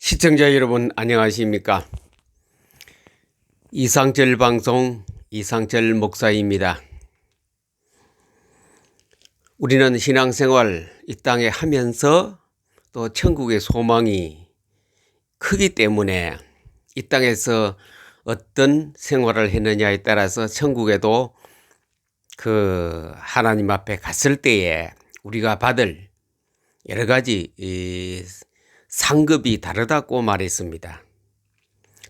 시청자 여러분 안녕하십니까? 이상철 방송 이상철 목사입니다. 우리는 신앙생활 이 땅에 하면서 또 천국의 소망이 크기 때문에 이 땅에서 어떤 생활을 했느냐에 따라서 천국에도 그 하나님 앞에 갔을 때에 우리가 받을 여러 가지 상급이 다르다고 말했습니다.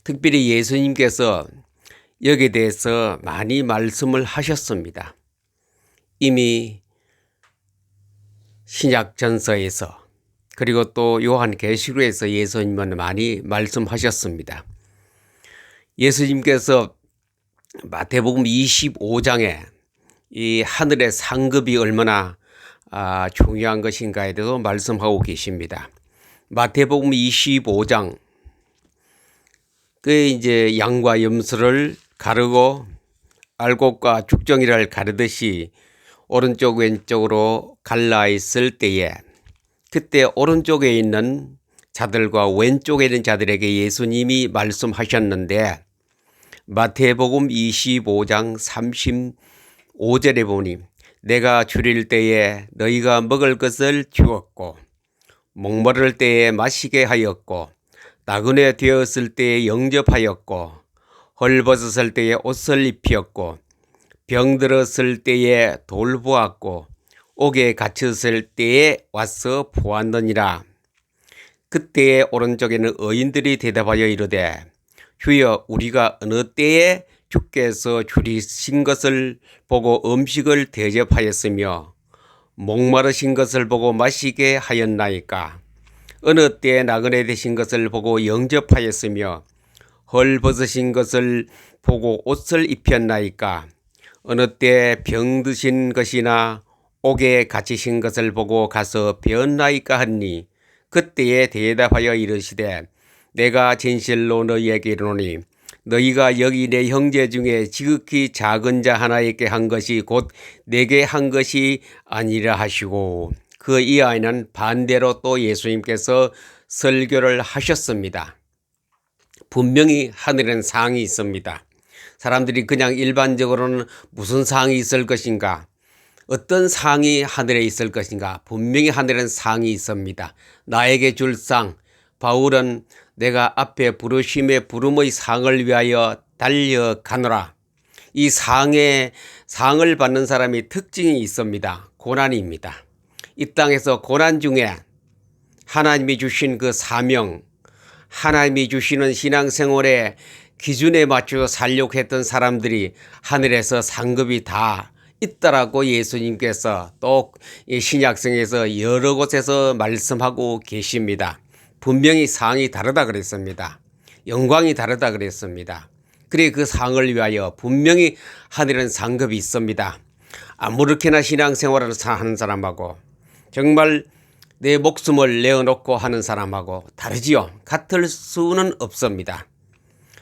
특별히 예수님께서 여기에 대해서 많이 말씀을 하셨습니다. 이미 신약전서에서 그리고 또 요한계시록에서 예수님은 많이 말씀하셨습니다. 예수님께서 마태복음 25장에 이 하늘의 상급이 얼마나 중요한 것인가에 대해서 말씀하고 계십니다. 마태복음 25장 그 이제 양과 염소를 가르고 알곡과 죽정이를 가르듯이 오른쪽 왼쪽으로 갈라 있을 때에 그때 오른쪽에 있는 자들과 왼쪽에 있는 자들에게 예수님이 말씀하셨는데 마태복음 25장 35절에 보니 내가 줄일 때에 너희가 먹을 것을 주었고 목마를 때에 마시게 하였고 나그네 되었을 때에 영접하였고 헐벗었을 때에 옷을 입히었고 병들었을 때에 돌보았고 옥에 갇혔을 때에 와서 보았느니라. 그때에 오른쪽에는 의인들이 대답하여 이르되 주여 우리가 어느 때에 주께서 줄이신 것을 보고 음식을 대접하였으며 목마르신 것을 보고 마시게 하였나이까. 어느 때에 나그네 되신 것을 보고 영접하였으며 헐벗으신 것을 보고 옷을 입혔나이까. 어느 때 병드신 것이나 옥에 갇히신 것을 보고 가서 배웠나이까 하니 그때에 대답하여 이르시되 내가 진실로 너희에게 이르노니 너희가 여기 내 형제 중에 지극히 작은 자 하나에게 한 것이 곧 내게 한 것이 아니라 하시고 그 이하에는 반대로 또 예수님께서 설교를 하셨습니다. 분명히 하늘엔 상이 있습니다. 사람들이 그냥 일반적으로는 무슨 상이 있을 것인가? 어떤 상이 하늘에 있을 것인가? 분명히 하늘엔 상이 있습니다. 나에게 줄 상, 바울은 내가 앞에 부르심의 부름의 상을 위하여 달려가노라. 이 상을 받는 사람이 특징이 있습니다. 고난입니다. 이 땅에서 고난 중에 하나님이 주신 그 사명, 하나님이 주시는 신앙생활의 기준에 맞춰서 살려고 했던 사람들이 하늘에서 상급이 다 있다라고 예수님께서 또 신약성에서 여러 곳에서 말씀하고 계십니다. 분명히 상이 다르다 그랬습니다. 영광이 다르다 그랬습니다. 그래 그 상을 위하여 분명히 하늘은 상급이 있습니다. 아무렇게나 신앙생활을 하는 사람하고 정말 내 목숨을 내어놓고 하는 사람하고 다르지요. 같을 수는 없습니다.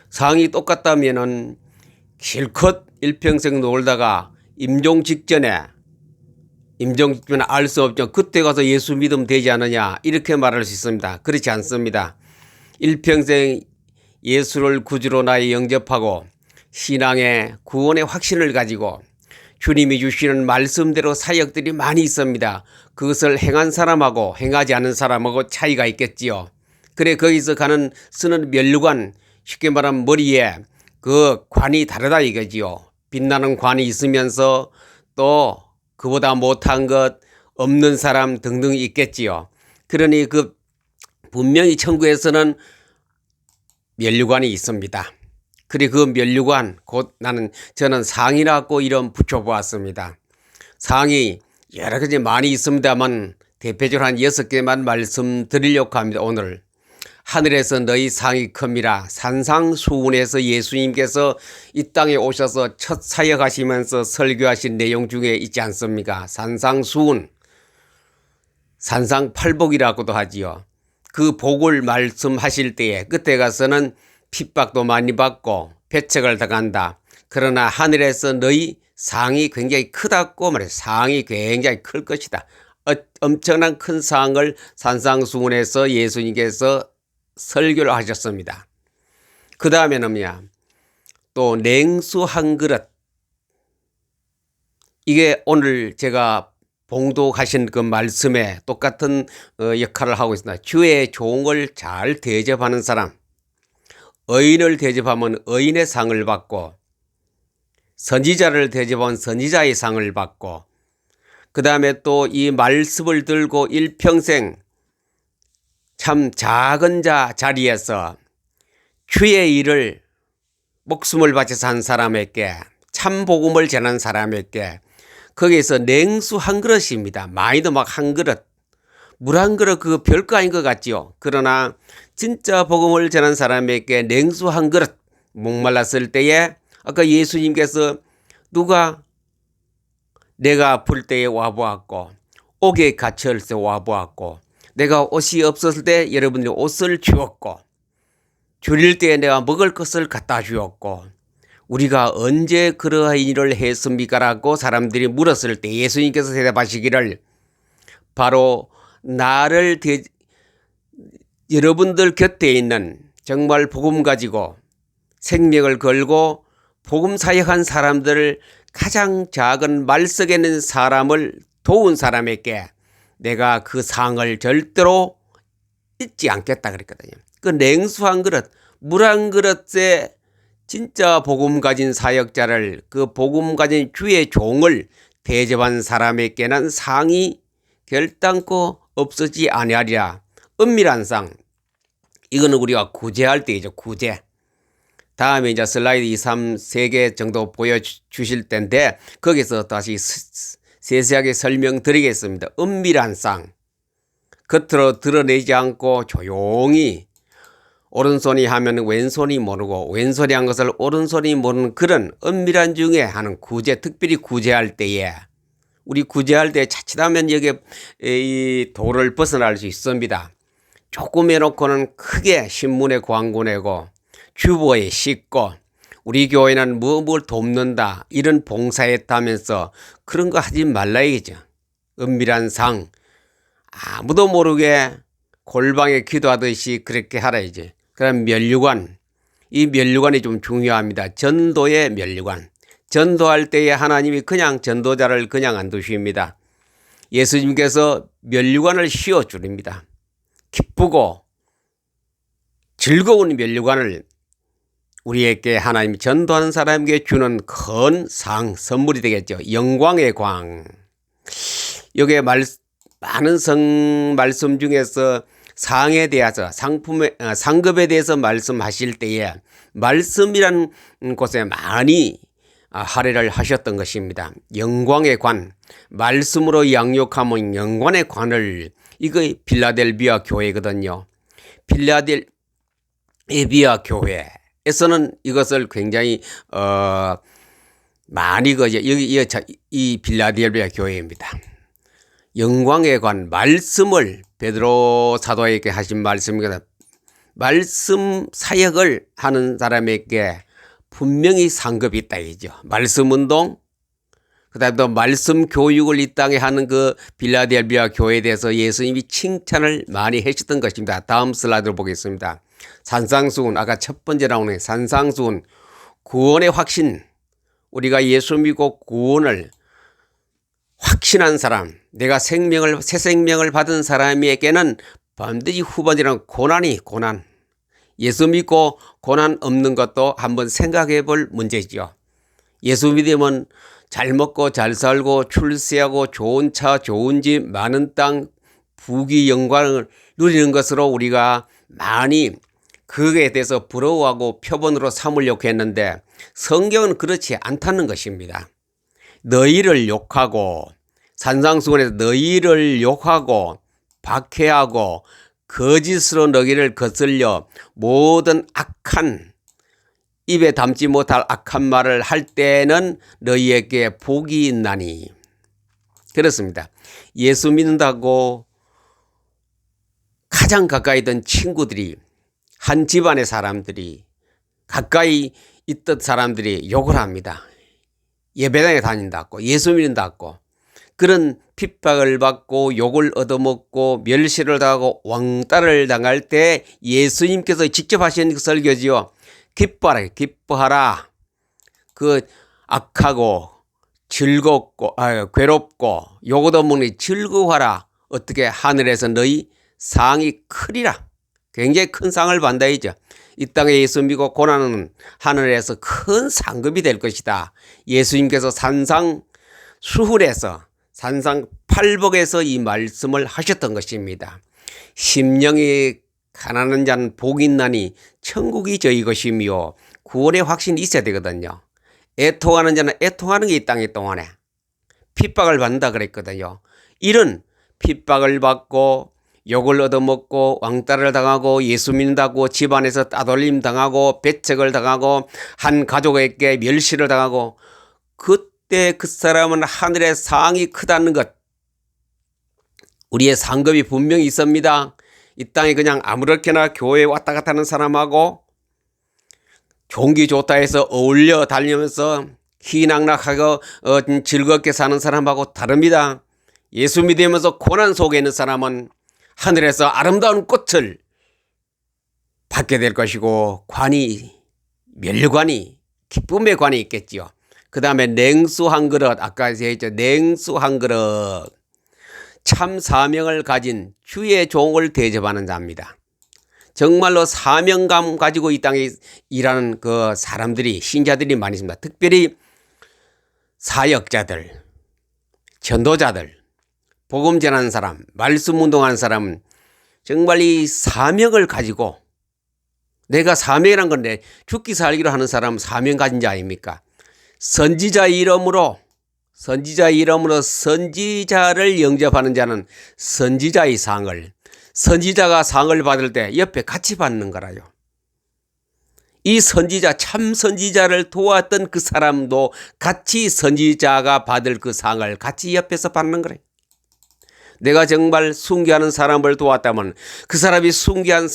상이 똑같다면은 실컷 일평생 놀다가 임종 직전에 알 수 없죠. 그때 가서 예수 믿으면 되지 않느냐 이렇게 말할 수 있습니다. 그렇지 않습니다. 일평생 예수를 구주로 나의 영접하고 신앙의 구원의 확신을 가지고 주님이 주시는 말씀대로 사역들이 많이 있습니다. 그것을 행한 사람하고 행하지 않은 사람하고 차이가 있겠지요. 그래 거기서 쓰는 면류관, 쉽게 말하면 머리에 그 관이 다르다 이거지요. 빛나는 관이 있으면서 또 그보다 못한 것 없는 사람 등등 있겠지요. 그러니 그 분명히 천국에서는 면류관이 있습니다. 그래 그 면류관 곧 저는 상이라고 이름 붙여보았습니다. 상이 여러 가지 많이 있습니다만 대표적으로 한 6개만 말씀드리려고 합니다. 오늘 하늘에서 너희 상이 큽니다. 산상수훈에서 예수님께서 이 땅에 오셔서 첫 사역하시면서 설교하신 내용 중에 있지 않습니까? 산상수훈, 산상팔복이라고도 하지요. 그 복을 말씀하실 때에 그때 가서는 핍박도 많이 받고 배척을 당한다. 그러나 하늘에서 너희 상이 굉장히 크다고 말해요. 상이 굉장히 클 것이다. 엄청난 큰 상을 산상수훈에서 예수님께서 설교를 하셨습니다. 그 다음에는 뭐야? 또 냉수 한 그릇. 이게 오늘 제가 봉독하신 그 말씀에 똑같은 역할을 하고 있습니다. 주의 종을 잘 대접하는 사람, 의인을 대접하면 의인의 상을 받고, 선지자를 대접하면 선지자의 상을 받고, 그 다음에 또 이 말씀을 들고 일평생 참 작은 자리에서 주의 일을 목숨을 바쳐서 한 사람에게, 참 복음을 전한 사람에게, 거기에서 냉수 한 그릇입니다. 많이도 막 한 그릇, 물 한 그릇, 그거 별거 아닌 것 같지요. 그러나 진짜 복음을 전한 사람에게 냉수 한 그릇, 목말랐을 때에 아까 예수님께서 누가 내가 아플 때에 와보았고, 옥에 갇혔을 때 와보았고, 내가 옷이 없었을 때 여러분들이 옷을 주었고, 줄일 때에 내가 먹을 것을 갖다 주었고, 우리가 언제 그러한 일을 했습니까? 라고 사람들이 물었을 때 예수님께서 대답하시기를, 바로 나를 여러분들 곁에 있는 정말 복음 가지고 생명을 걸고 복음 사역한 사람들을 가장 작은 말석에 있는 사람을 도운 사람에게 내가 그 상을 절대로 잊지 않겠다 그랬거든요. 그 냉수 한 그릇, 물 한 그릇에 진짜 복음 가진 사역자를, 그 복음 가진 주의 종을 대접한 사람에게는 상이 결단코 없어지지 아니하리라. 은밀한 상. 이거는 우리가 구제할 때이죠. 구제. 다음에 이제 슬라이드 2, 3, 3개 정도 보여주실 텐데 거기서 다시 세세하게 설명드리겠습니다. 은밀한 상. 겉으로 드러내지 않고 조용히 오른손이 하면 왼손이 모르고 왼손이 한 것을 오른손이 모르는 그런 은밀한 중에 하는 구제, 특별히 구제할 때에 우리 구제할 때 자칫하면 여기 이 도를 벗어날 수 있습니다. 조금 해놓고는 크게 신문에 광고 내고 주보에 싣고 우리 교회는 뭘 돕는다 이런 봉사했다면서 그런 거 하지 말라 이거죠. 은밀한 상, 아무도 모르게 골방에 기도하듯이 그렇게 하라 이제. 그럼 면류관, 이 면류관이 좀 중요합니다. 전도의 면류관. 전도할 때에 하나님이 그냥 전도자를 그냥 안 두십니다. 예수님께서 면류관을 씌워 주립니다. 기쁘고 즐거운 면류관을 우리에게 하나님이 전도하는 사람에게 주는 큰 상, 선물이 되겠죠. 영광의 광. 여기에 많은 말씀 중에서 상에 대해서 상급에 대해서 말씀하실 때에 말씀이라는 곳에 많이 할애를 하셨던 것입니다. 영광의 관, 말씀으로 양육하면 영광의 관을, 이거 필라델비아 교회거든요. 필라델비아 교회에서는 이것을 굉장히 많이 이 필라델비아 교회입니다. 영광의 관, 말씀을 베드로 사도에게 하신 말씀입니다. 말씀 사역을 하는 사람에게 분명히 상급이 있다 이죠. 말씀 운동, 그다음에 또 말씀 교육을 이 땅에 하는 그 필라델비아 교회에 대해서 예수님이 칭찬을 많이 하셨던 것입니다. 다음 슬라이드를 보겠습니다. 산상수훈, 아까 첫 번째 나오는 산상수훈, 구원의 확신. 우리가 예수 믿고 구원을 확신한 사람, 내가 새 생명을 받은 사람에게는 반드시 후반이라는 고난. 예수 믿고 고난 없는 것도 한번 생각해 볼 문제죠. 예수 믿으면 잘 먹고 잘 살고 출세하고 좋은 차, 좋은 집, 많은 땅, 부귀 영광을 누리는 것으로 우리가 많이 그에 대해서 부러워하고 표본으로 삼으려고 했는데 성경은 그렇지 않다는 것입니다. 너희를 욕하고 산상수훈에서 너희를 욕하고 박해하고 거짓으로 너희를 거슬려 모든 악한 입에 담지 못할 악한 말을 할 때는 너희에게 복이 있나니. 그렇습니다. 예수 믿는다고 가장 가까이 있던 친구들이, 한 집안의 사람들이, 가까이 있던 사람들이 욕을 합니다. 예배당에 다닌다고, 예수 믿는다고. 그런 핍박을 받고 욕을 얻어먹고 멸시를 당하고 왕따를 당할 때 예수님께서 직접 하신 그 설교지요. 기뻐하라, 기뻐하라. 그 악하고 즐겁고 괴롭고 욕 얻어먹니 즐거워하라. 어떻게 하늘에서 너희 상이 크리라. 굉장히 큰 상을 받는다 이죠. 이 땅에 예수 믿고 고난은 하늘에서 큰 상급이 될 것이다. 예수님께서 산상 수훈에서 산상팔복에서 이 말씀을 하셨던 것입니다. 심령이 가난한 자는 복이 있나니 천국이 저희 것이며 구원의 확신이 있어야 되거든요. 애통하는 자는 애통하는 게 이 땅에 동안에 핍박을 받는다 그랬거든요. 이런 핍박을 받고 욕을 얻어먹고 왕따를 당하고 예수 믿는다고 집안에서 따돌림 당하고 배척을 당하고 한 가족에게 멸시를 당하고 그때 그 사람은 하늘의 상이 크다는 것. 우리의 상급이 분명히 있습니다. 이 땅에 그냥 아무렇게나 교회에 왔다 갔다 하는 사람하고 종기 좋다 해서 어울려 다니면서 희낙낙하고 즐겁게 사는 사람하고 다릅니다. 예수 믿으면서 고난 속에 있는 사람은 하늘에서 아름다운 꽃을 받게 될 것이고 관이 멸관이 기쁨의 관이 있겠지요. 그 다음에 냉수 한 그릇 아까 얘기했죠. 냉수 한 그릇 참 사명을 가진 주의 종을 대접하는 자입니다. 정말로 사명감 가지고 이 땅에 일하는 그 사람들이 신자들이 많이 있습니다. 특별히 사역자들, 전도자들, 복음 전하는 사람, 말씀 운동하는 사람은 정말 이 사명을 가지고 내가 사명이란 건데 죽기 살기로 하는 사람은 사명 가진 자 아닙니까? 선지자 이름으로 선지자를 영접하는 자는 선지자의 상을 선지자가 상을 받을 때 옆에 같이 받는 거라요. 이 선지자 참 선지자를 도왔던 그 사람도 같이 선지자가 받을 그 상을 같이 옆에서 받는 거래요. 내가 정말 순교하는 사람을 도왔다면 그 사람이 순교한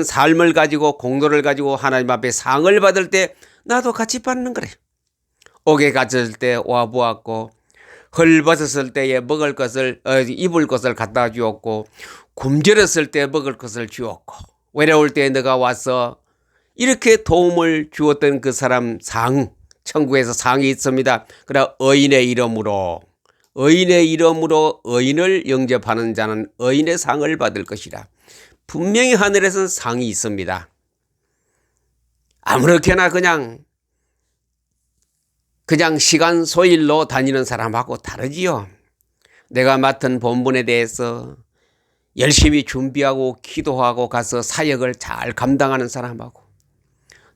삶을 가지고 공로를 가지고 하나님 앞에 상을 받을 때 나도 같이 받는 거래. 옥에 갇혔을 때 와보았고 헐벗었을 때에 먹을 것을 입을 것을 갖다 주었고 굶주렸을 때 먹을 것을 주었고 외로울 때 내가 와서 이렇게 도움을 주었던 그 사람 상 천국에서 상이 있습니다. 그러나 의인의 이름으로 의인을 영접하는 자는 의인의 상을 받을 것이라. 분명히 하늘에서는 상이 있습니다. 아무렇게나 그냥 시간 소일로 다니는 사람하고 다르지요. 내가 맡은 본분에 대해서 열심히 준비하고 기도하고 가서 사역을 잘 감당하는 사람하고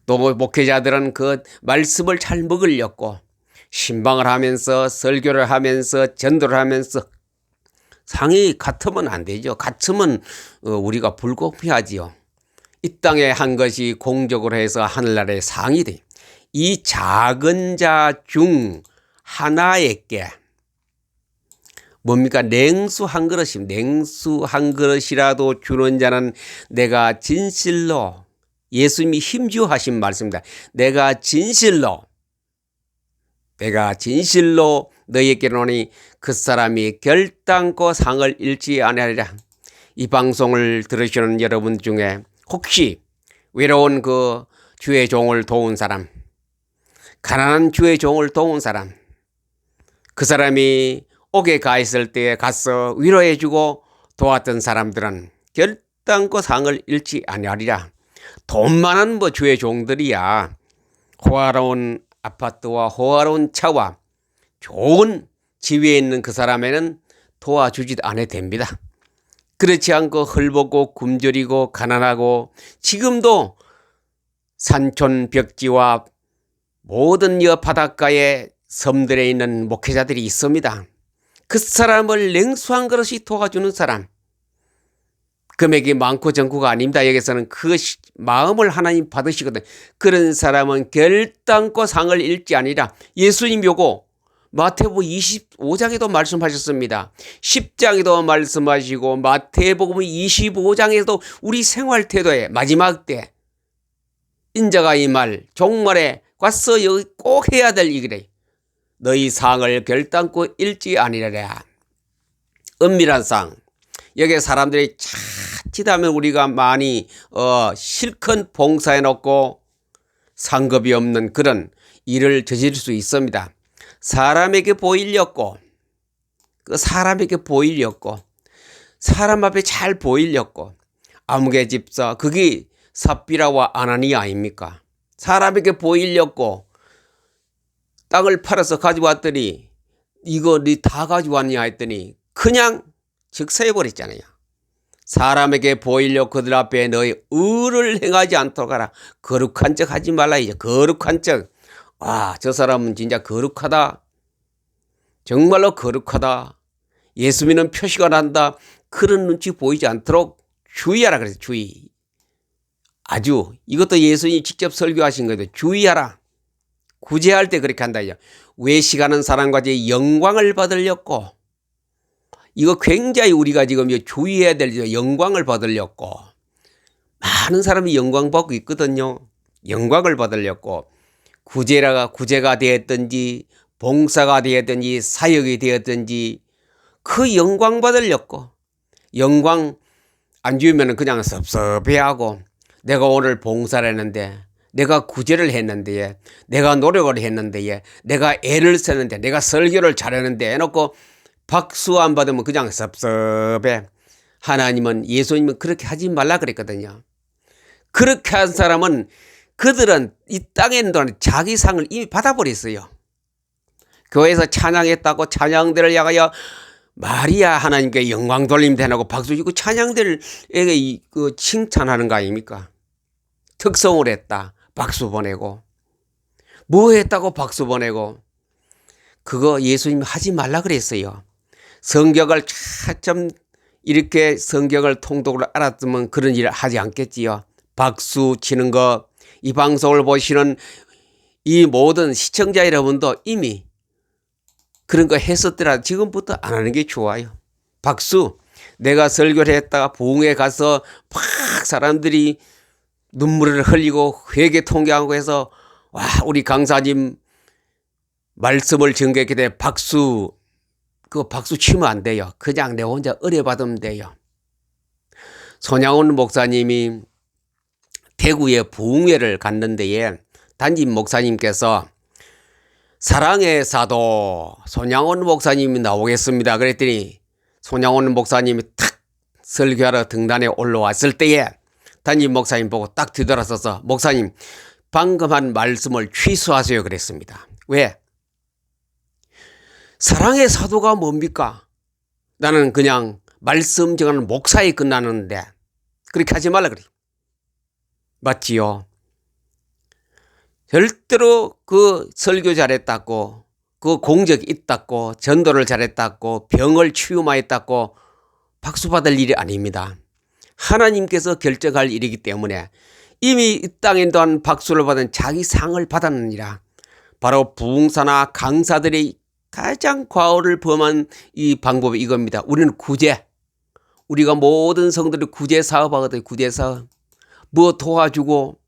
또 목회자들은 그 말씀을 잘 먹으려고 신방을 하면서 설교를 하면서 전도를 하면서 상이 같으면 안 되죠. 같으면 우리가 불공평하지요. 이 땅에 한 것이 공적으로 해서 하늘나라의 상이 돼. 이 작은 자 중 하나에게 뭡니까? 냉수 한 그릇입니다. 냉수 한 그릇이라도 주는 자는 내가 진실로 예수님이 힘주어 하신 말씀입니다. 내가 진실로 너희에게 이르노니 그 사람이 결단코 상을 잃지 아니하리라. 이 방송을 들으시는 여러분 중에 혹시 외로운 그 주의 종을 도운 사람, 가난한 주의 종을 도운 사람, 그 사람이 옥에 가 있을 때에 가서 위로해주고 도왔던 사람들은 결단코 상을 잃지 아니하리라. 돈 많은 주의 종들이야 호화로운 아파트와 호화로운 차와 좋은 지위에 있는 그 사람에는 도와주지도 않아도 됩니다. 그렇지 않고 헐벗고 굶주리고 가난하고 지금도 산촌 벽지와 모든 바닷가의 섬들에 있는 목회자들이 있습니다. 그 사람을 냉수 한 그릇이 도와주는 사람, 금액이 많고 적고가 아닙니다. 여기서는 그 마음을 하나님 받으시거든요. 그런 사람은 결단코 상을 잃지 아니라. 예수님 요거 마태복음 25장에도 말씀하셨습니다. 10장에도 말씀하시고 마태복음 25장에도 우리 생활 태도에 마지막 때 인자가 이 말 종말에 와서 여기 꼭 해야 될 일이래. 너희 상을 결단코 잃지 아니하리라. 은밀한 상. 여기에 사람들이 자칫하면 우리가 많이 실컷 봉사해 놓고 상급이 없는 그런 일을 저지를 수 있습니다. 사람에게 보이려고, 사람 앞에 잘 보이려고, 아무개 집사, 그게 삽비라와 아나니아 아닙니까? 사람에게 보이려고 땅을 팔아서 가져왔더니 이거 네 다 가져왔냐 했더니 그냥 즉사해버렸잖아요. 사람에게 보이려고 그들 앞에 너희 의를 행하지 않도록 하라. 거룩한 척 하지 말라. 이제 거룩한 척. 와, 저 사람은 진짜 거룩하다. 정말로 거룩하다. 예수 믿는 표시가 난다. 그런 눈치 보이지 않도록 주의하라 그래서 주의. 아주 이것도 예수님이 직접 설교하신 거예요. 주의하라. 구제할 때 그렇게 한다. 외식하는 사람과 영광을 받으려고. 이거 굉장히 우리가 지금 주의해야 될 영광을 받으려고. 많은 사람이 영광 받고 있거든요. 영광을 받으려고. 구제가 되었든지 봉사가 되었든지 사역이 되었든지 그 영광 받으려고. 영광 안 주면 그냥 섭섭해하고 내가 오늘 봉사를 했는데 내가 구제를 했는데 내가 노력을 했는데 내가 애를 썼는데 내가 설교를 잘했는데 해놓고 박수 안 받으면 그냥 섭섭해. 하나님은 예수님은 그렇게 하지 말라 그랬거든요. 그렇게 한 사람은 그들은 이 땅에 있는 동안 자기 상을 이미 받아버렸어요. 교회에서 찬양했다고 찬양대를 향하여 마리아 하나님께 영광 돌림 대나고 박수 치고 찬양대에게 칭찬하는 거 아닙니까? 특성을 했다. 박수 보내고. 뭐 했다고 박수 보내고. 그거 예수님이 하지 말라 그랬어요. 성경을 참 이렇게 성경을 통독을 알았으면 그런 일을 하지 않겠지요. 박수 치는 거, 이 방송을 보시는 이 모든 시청자 여러분도 이미 그런 거 했었더라. 지금부터 안 하는 게 좋아요. 박수. 내가 설교를 했다가 부흥회 가서 막 사람들이 눈물을 흘리고 회개 통곡하고 해서 와, 우리 강사님 말씀을 전개하게 돼 박수. 그 박수 치면 안 돼요. 그냥 내 혼자 의뢰받으면 돼요. 손양원 목사님이 대구에 부흥회를 갔는데 담임 목사님께서 사랑의 사도 손양원 목사님이 나오겠습니다. 그랬더니 손양원 목사님이 탁 설교하러 등단에 올라왔을 때에 담임 목사님 보고 딱 뒤돌아서서 목사님 방금 한 말씀을 취소하세요 그랬습니다. 왜? 사랑의 사도가 뭡니까? 나는 그냥 말씀 정하는 목사에 끝나는데 그렇게 하지 말라 그래. 맞지요? 절대로 그 설교 잘했다고 그 공적이 있다고 전도를 잘했다고 병을 치유하였다고 박수 받을 일이 아닙니다. 하나님께서 결정할 일이기 때문에 이미 이 땅에 또한 박수를 받은 자기 상을 받았느니라. 바로 부흥사나 강사들이 가장 과오를 범한 이 방법이 이겁니다. 우리는 구제. 우리가 모든 성들이 구제 사업하거든요. 구제 사업. 뭐 도와주고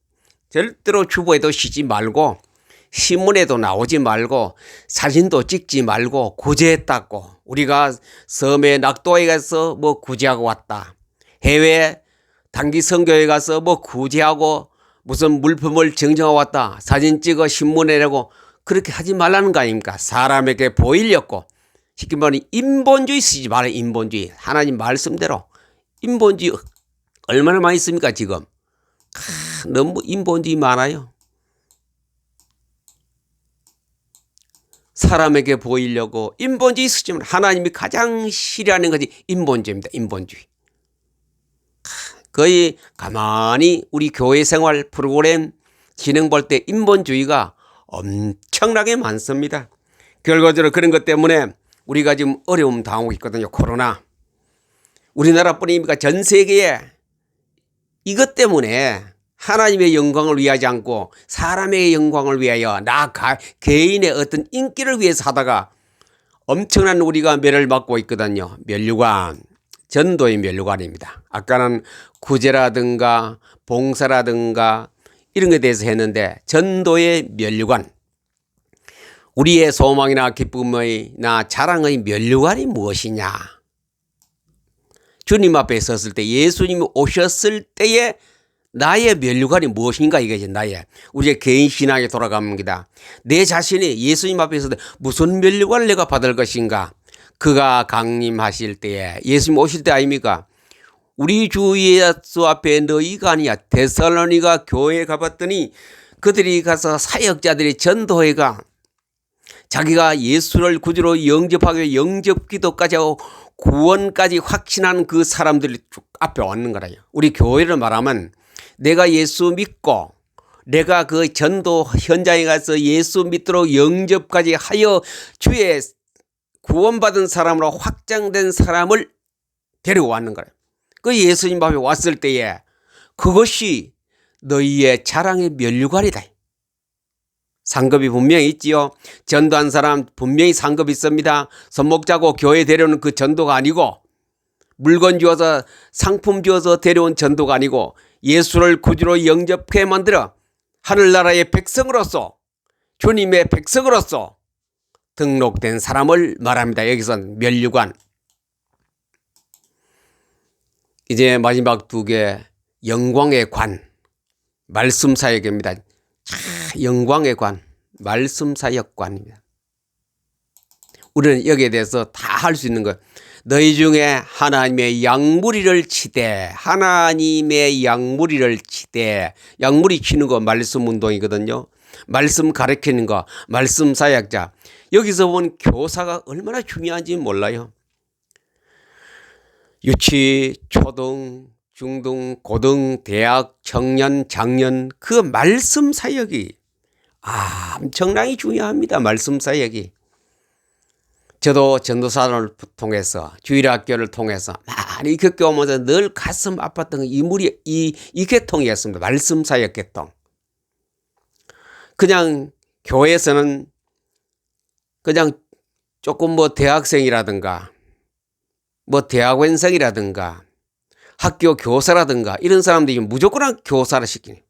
절대로 주보에도 쉬지 말고 신문에도 나오지 말고 사진도 찍지 말고 구제했다고. 우리가 섬에 낙도에 가서 뭐 구제하고 왔다. 해외 단기 선교에 가서 뭐 구제하고 무슨 물품을 정정하고 왔다. 사진 찍어 신문에 내고 그렇게 하지 말라는 거 아닙니까? 사람에게 보이려고. 쉽게 말하면 인본주의 쓰지 말아요. 인본주의. 하나님 말씀대로. 인본주의 얼마나 많이 씁니까 지금. 너무 인본주의 많아요. 사람에게 보이려고 인본주의 쓰지만 하나님이 가장 싫어하는 것이 인본주의입니다. 인본주의. 거의 가만히 우리 교회 생활 프로그램 진행 볼 때 인본주의가 엄청나게 많습니다. 결과적으로 그런 것 때문에 우리가 지금 어려움 당하고 있거든요. 코로나. 우리나라뿐입니까? 전 세계에 이것 때문에 하나님의 영광을 위하지 않고 사람의 영광을 위하여 개인의 어떤 인기를 위해서 하다가 엄청난 우리가 매를 맞고 있거든요. 면류관. 전도의 면류관입니다. 아까는 구제라든가 봉사라든가 이런 것에 대해서 했는데 전도의 면류관. 우리의 소망이나 기쁨이나 자랑의 면류관이 무엇이냐? 주님 앞에 섰을 때, 예수님이 오셨을 때에 나의 면류관이 무엇인가, 이것이 나의 우리의 개인 신앙에 돌아갑니다. 내 자신이 예수님 앞에 섰을 때 무슨 면류관을 내가 받을 것인가? 그가 강림하실 때에, 예수님 오실 때 아닙니까? 우리 주 예수 앞에 너희가 아니야. 데살로니가 교회에 가봤더니 그들이 가서 사역자들이 전도회가 자기가 예수를 구주로 영접하기 영접 기도까지 하고 구원까지 확신한 그 사람들이 쭉 앞에 왔는 거라요. 우리 교회를 말하면 내가 예수 믿고 내가 그 전도 현장에 가서 예수 믿도록 영접까지 하여 주의 구원받은 사람으로 확장된 사람을 데리고 왔는 거예요. 그 예수님 앞에 왔을 때에 그것이 너희의 자랑의 면류관이다. 상급이 분명히 있지요. 전도한 사람 분명히 상급이 있습니다. 손목자고 교회 데려오는 그 전도가 아니고, 물건 주어서 상품 주어서 데려온 전도가 아니고, 예수를 구주로 영접해 만들어 하늘나라의 백성으로서, 주님의 백성으로서 등록된 사람을 말합니다. 여기선 면류관. 이제 마지막 두 개, 영광의 관, 말씀 사역입니다. 영광의 관, 말씀 사역관입니다. 우리는 여기에 대해서 다 할 수 있는 것. 너희 중에 하나님의 양무리를 치되, 하나님의 양무리를 치되, 양무리 치는 거 말씀 운동이거든요. 말씀 가르치는 거, 말씀 사역자. 여기서 본 교사가 얼마나 중요한지 몰라요. 유치, 초등, 중등, 고등, 대학, 청년, 장년, 그 말씀 사역이 엄청나게 중요합니다. 말씀 사역이. 저도 전도사를 통해서, 주일학교를 통해서 많이 겪어오면서 늘 가슴 아팠던 이 계통이었습니다. 말씀 사역 계통. 그냥 교회에서는 그냥 조금 뭐 대학생이라든가 뭐 대학원생이라든가 학교 교사라든가 이런 사람들이 무조건 교사를 시키네.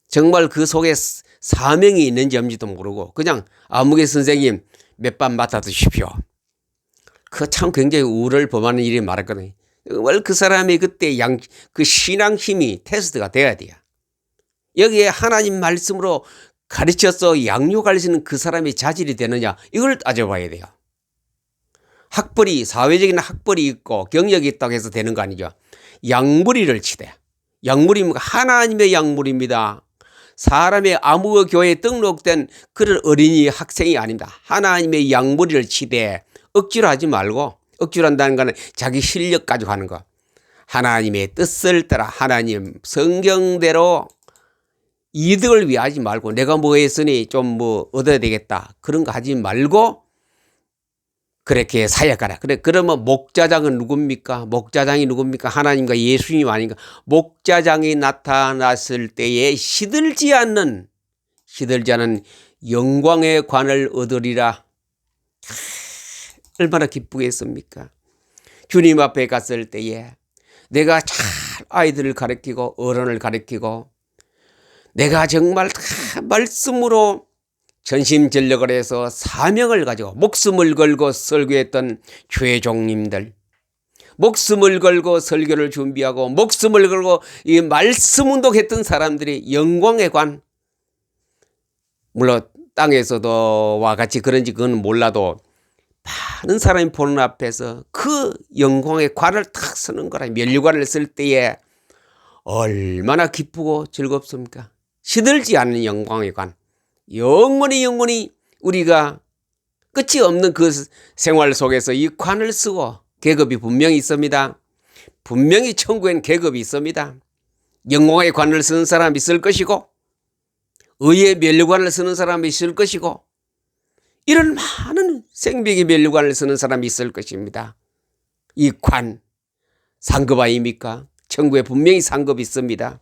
정말 그 속에 사명이 있는지 없는지도 모르고 그냥 아무개 선생님 몇 반 맡아 두십시오. 그 참 굉장히 우를 범하는 일이 많았거든요. 정말 그 사람이 그때 그 신앙 힘이 테스트가 돼야 돼요. 여기에 하나님 말씀으로 가르쳐서 양육할 수 있는 그 사람의 자질이 되느냐, 이걸 따져봐야 돼요. 학벌이, 사회적인 학벌이 있고 경력이 있다고 해서 되는 거 아니죠. 양무리를 치되, 양무리입니까? 하나님의 양무리입니다. 사람의 아무 교회에 등록된 그런 어린이 학생이 아닙니다. 하나님의 양무리를 치되, 억지로 하지 말고, 억지로 한다는 거는 자기 실력 가지고 하는 거. 하나님의 뜻을 따라 하나님 성경대로 이득을 위하지 말고, 내가 뭐 했으니 좀 뭐 얻어야 되겠다, 그런 거 하지 말고 그렇게 사역하라. 그래, 그러면 목자장은 누굽니까? 목자장이 누굽니까? 하나님과 예수님 아닌가? 목자장이 나타났을 때에 시들지 않는 영광의 관을 얻으리라. 얼마나 기쁘겠습니까? 주님 앞에 갔을 때에 내가 잘 아이들을 가르치고 어른을 가르치고 내가 정말 다 말씀으로 전심전력을 해서 사명을 가지고 목숨을 걸고 설교했던 주의 종님들, 목숨을 걸고 설교를 준비하고 목숨을 걸고 이 말씀 운동했던 사람들이 영광의 관, 물론 땅에서도 와 같이 그런지 그건 몰라도 많은 사람이 보는 앞에서 그 영광의 관을 탁 서는 거라. 면류관을 쓸 때에 얼마나 기쁘고 즐겁습니까? 시들지 않는 영광의 관. 영원히 우리가 끝이 없는 그 생활 속에서 이 관을 쓰고, 계급이 분명히 있습니다. 분명히 천국엔 계급이 있습니다. 영광의 관을 쓰는 사람이 있을 것이고, 의의 면류관을 쓰는 사람이 있을 것이고, 이런 많은 생명의 면류관을 쓰는 사람이 있을 것입니다. 이 관, 상급 아닙니까? 천국에 분명히 상급이 있습니다.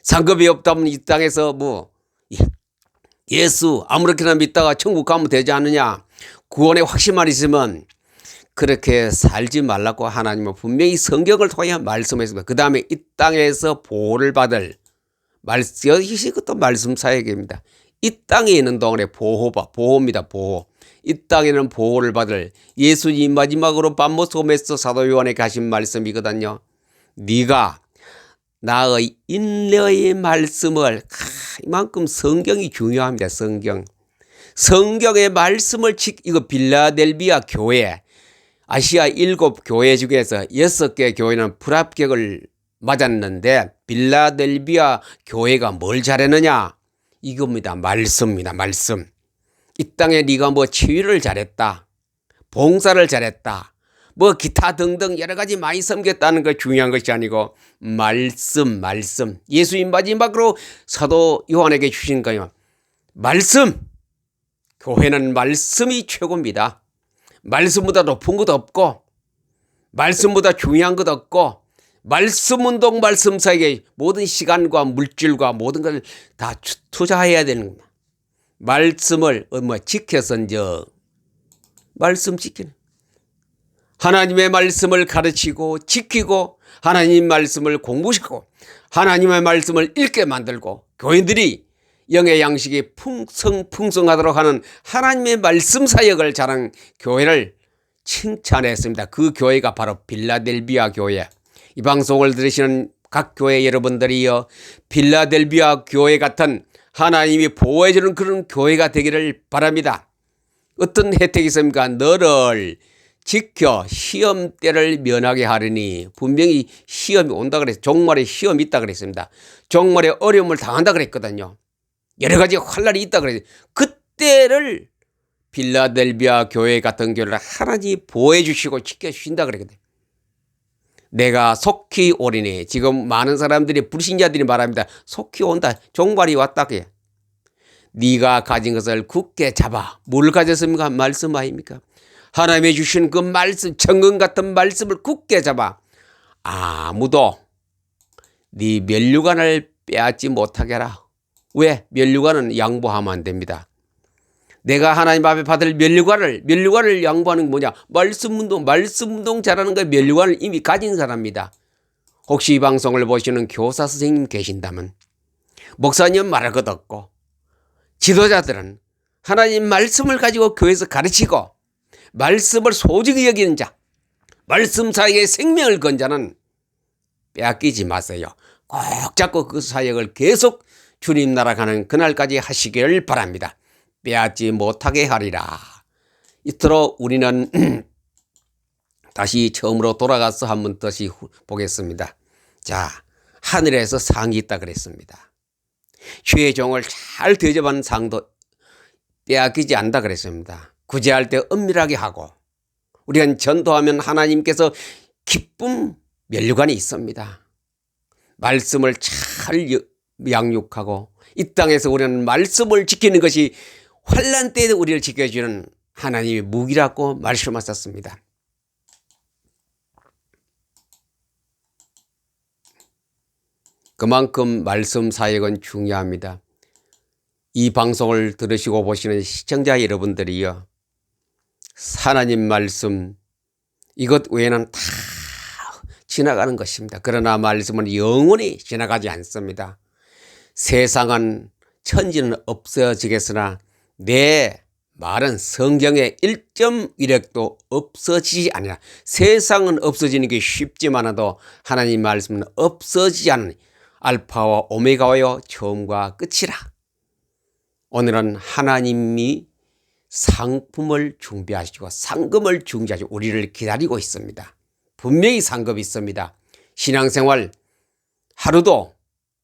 상급이 없다면 이 땅에서 예수 아무렇게나 믿다가 천국 가면 되지 않느냐, 구원의 확신만 있으면 그렇게 살지 말라고 하나님은 분명히 성경을 통해 말씀했습니다. 그 다음에 이 땅에서 보호를 받을 이것도 말씀 사역입니다. 이 땅에 있는 동안에 보호입니다. 보호. 이 땅에는 보호를 받을 예수님 마지막으로 밤모섬에서 사도 요한에게 하신 말씀이거든요. 네가 나의 인내의 말씀을, 이만큼 성경이 중요합니다. 성경의 말씀을 이거 빌라델비아 교회, 아시아 7교회 중에서 6개 교회는 불합격을 맞았는데 빌라델비아 교회가 뭘 잘했느냐? 이겁니다. 말씀입니다. 말씀. 이 땅에 네가 뭐 치유를 잘했다, 봉사를 잘했다, 뭐 기타 등등 여러 가지 많이 섬겼다는 거 중요한 것이 아니고 말씀. 예수님 마지막으로 사도 요한에게 주신 거예요. 말씀. 교회는 말씀이 최고입니다. 말씀보다 높은 것도 없고 말씀보다 중요한 것도 없고 말씀 운동, 말씀 사이에 모든 시간과 물질과 모든 걸 다 투자해야 되는 겁니다. 말씀을 지켜서 말씀 지키는, 하나님의 말씀을 가르치고 지키고 하나님 말씀을 공부시키고 하나님의 말씀을 읽게 만들고 교인들이 영의 양식이 풍성하도록 하는 하나님의 말씀 사역을 잘한 교회를 칭찬했습니다. 그 교회가 바로 빌라델비아 교회. 이 방송을 들으시는 각 교회 여러분들이요, 빌라델비아 교회 같은 하나님이 보호해주는 그런 교회가 되기를 바랍니다. 어떤 혜택이 있습니까? 너를 지켜 시험 때를 면하게 하리니, 분명히 시험이 온다 그랬어요. 종말에 시험이 있다 그랬습니다. 종말에 어려움을 당한다 그랬거든요. 여러 가지 환난이 있다 그랬어요. 그때를 빌라델비아 교회 같은 교회를 하나님이 보호해 주시고 지켜주신다 그랬거든요. 내가 속히 오리니, 지금 많은 사람들이 불신자들이 말합니다. 속히 온다, 종말이 왔다 그래. 네가 가진 것을 굳게 잡아. 뭘 가졌습니까? 말씀 아닙니까? 하나님이 주신 그 말씀, 천금 같은 말씀을 굳게 잡아. 아무도 네 면류관을 빼앗지 못하게 하라. 왜? 면류관은 양보하면 안 됩니다. 내가 하나님 앞에 받을 면류관을 양보하는 게 뭐냐? 말씀 운동 잘하는 거. 면류관을 이미 가진 사람입니다. 혹시 이 방송을 보시는 교사 선생님 계신다면, 목사님 말할 것 없고, 지도자들은 하나님 말씀을 가지고 교회에서 가르치고 말씀을 소중히 여기는 자, 말씀 사역에 생명을 건 자는 빼앗기지 마세요. 꼭 잡고 그 사역을 계속 주님 나라 가는 그날까지 하시기를 바랍니다. 빼앗지 못하게 하리라. 이토록 우리는 다시 처음으로 돌아가서 한번 다시 보겠습니다. 자, 하늘에서 상이 있다 그랬습니다. 주의 종을 잘 대접하는 상도 빼앗기지 않는다 그랬습니다. 구제할 때 은밀하게 하고, 우리는 전도하면 하나님께서 기쁨 면류관이 있습니다. 말씀을 잘 양육하고 이 땅에서 우리는 말씀을 지키는 것이 환난 때에 우리를 지켜주는 하나님의 무기라고 말씀하셨습니다. 그만큼 말씀 사역은 중요합니다. 이 방송을 들으시고 보시는 시청자 여러분들이요, 하나님 말씀 이것 외에는 다 지나가는 것입니다. 그러나 말씀은 영원히 지나가지 않습니다. 세상은, 천지는 없어지겠으나 내 말은 성경의 1점 위력도 없어지지 않으라. 세상은 없어지는 게 쉽지만도 하나님 말씀은 없어지지 않는 알파와 오메가와요 처음과 끝이라. 오늘은 하나님이 상품을 준비하시고 상금을 준비하시고 우리를 기다리고 있습니다. 분명히 상급이 있습니다. 신앙생활 하루도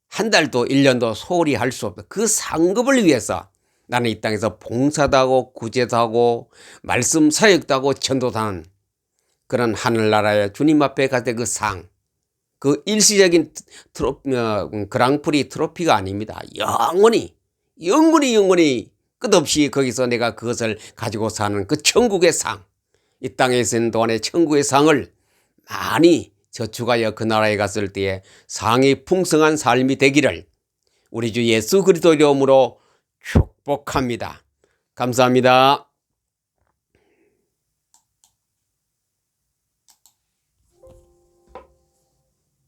한 달도 1년도 소홀히 할 수 없다. 그 상급을 위해서 나는 이 땅에서 봉사도 하고 구제도 하고 말씀 사역도 하고 전도도 하는 그런 하늘나라의 주님 앞에 갈 때 그 상, 그 일시적인 그랑프리 트로피가 아닙니다. 영원히 끝없이 거기서 내가 그것을 가지고 사는 그 천국의 상, 이 땅에 있는 동안의 천국의 상을 많이 저축하여 그 나라에 갔을 때에 상이 풍성한 삶이 되기를 우리 주 예수 그리스도의 이름으로 축복합니다. 감사합니다.